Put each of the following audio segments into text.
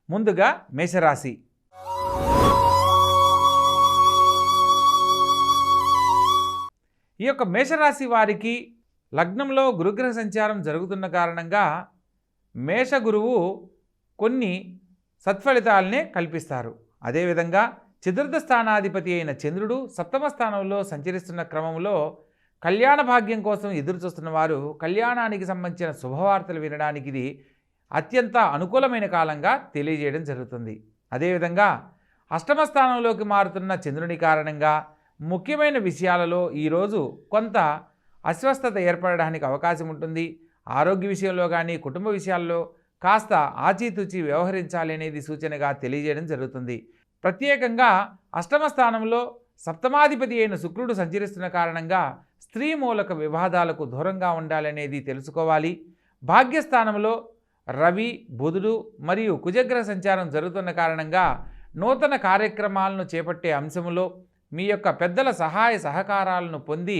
ముందుగా మేషరాశి. ఈ యొక్క మేషరాశి వారికి లగ్నంలో గురుగ్రహ సంచారం జరుగుతున్న కారణంగా మేష గురువు కొన్ని సత్ఫలితాలనే కల్పిస్తారు. అదేవిధంగా చతుర్థ స్థానాధిపతి అయిన చంద్రుడు సప్తమ స్థానంలో సంచరిస్తున్న క్రమంలో కళ్యాణ భాగ్యం కోసం ఎదురు చూస్తున్న వారు కళ్యాణానికి సంబంధించిన శుభవార్తలు వినడానికి ఇది అత్యంత అనుకూలమైన కాలంగా తెలియజేయడం జరుగుతుంది. అదేవిధంగా అష్టమ స్థానంలోకి మారుతున్న చంద్రుని కారణంగా ముఖ్యమైన విషయాలలో ఈరోజు కొంత అస్వస్థత ఏర్పడడానికి అవకాశం ఉంటుంది. ఆరోగ్య విషయంలో కానీ కుటుంబ విషయాల్లో కాస్త ఆచితూచి వ్యవహరించాలి అనేది సూచనగా తెలియజేయడం జరుగుతుంది. ప్రత్యేకంగా అష్టమ స్థానంలో సప్తమాధిపతి అయిన శుక్రుడు సంచరిస్తున్న కారణంగా స్త్రీ మూలక వివాదాలకు దూరంగా ఉండాలనేది తెలుసుకోవాలి. భాగ్యస్థానంలో రవి, బుధుడు మరియు కుజగ్రహ సంచారం జరుగుతున్న కారణంగా నూతన కార్యక్రమాలను చేపట్టే అంశంలో మీ యొక్క పెద్దల సహాయ సహకారాలను పొంది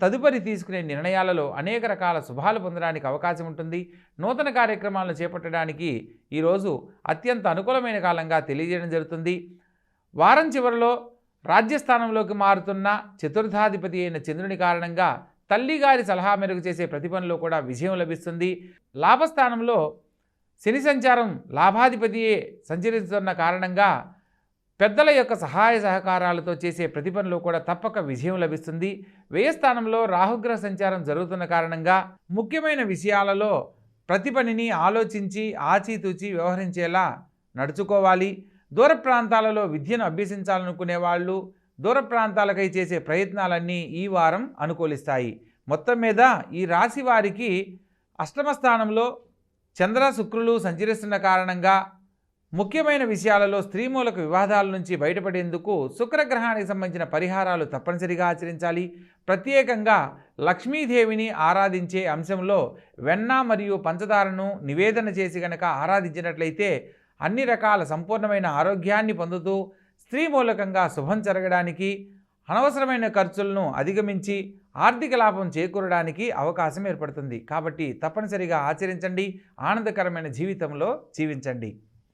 తదుపరి తీసుకునే నిర్ణయాలలో అనేక రకాల శుభాలు పొందడానికి అవకాశం ఉంటుంది. నూతన కార్యక్రమాలను చేపట్టడానికి ఈరోజు అత్యంత అనుకూలమైన కాలంగా తెలియజేయడం జరుగుతుంది. వారం చివరిలో రాజ్యస్థానంలోకి మారుతున్న చతుర్థాధిపతి అయిన చంద్రుని కారణంగా తల్లిగారి సలహా మేరకు చేసే ప్రతి పనిలో కూడా విజయం లభిస్తుంది. లాభస్థానంలో శని సంచారం లాభాధిపతియే సంచరిస్తున్న కారణంగా పెద్దల యొక్క సహాయ సహకారాలతో చేసే ప్రతి పనిలో కూడా తప్పక విజయం లభిస్తుంది. వ్యయస్థానంలో రాహుగ్రహ సంచారం జరుగుతున్న కారణంగా ముఖ్యమైన విషయాలలో ప్రతి పనిని ఆలోచించి ఆచితూచి వ్యవహరించేలా నడుచుకోవాలి. దూర ప్రాంతాలలో విద్యను అభ్యసించాలనుకునే వాళ్ళు దూర ప్రాంతాలకై చేసే ప్రయత్నాలన్నీ ఈ వారం అనుకూలిస్తాయి. మొత్తం మీద ఈ రాశి వారికి అష్టమ స్థానంలో చంద్ర శుక్రులు సంచరిస్తున్న కారణంగా ముఖ్యమైన విషయాలలో స్త్రీ మూలక వివాదాల నుంచి బయటపడేందుకు శుక్రగ్రహానికి సంబంధించిన పరిహారాలు తప్పనిసరిగా ఆచరించాలి. ప్రత్యేకంగా లక్ష్మీదేవిని ఆరాధించే అంశంలో వెన్న మరియు పంచదారను నివేదన చేసి గనక ఆరాధించినట్లయితే అన్ని రకాల సంపూర్ణమైన ఆరోగ్యాన్ని పొందుతూ స్త్రీ మూలకంగా శుభం జరగడానికి, అనవసరమైన ఖర్చులను అధిగమించి ఆర్థిక లాభం చేకూరడానికి అవకాశం ఏర్పడుతుంది. కాబట్టి తప్పనిసరిగా ఆచరించండి, ఆనందకరమైన జీవితంలో జీవించండి.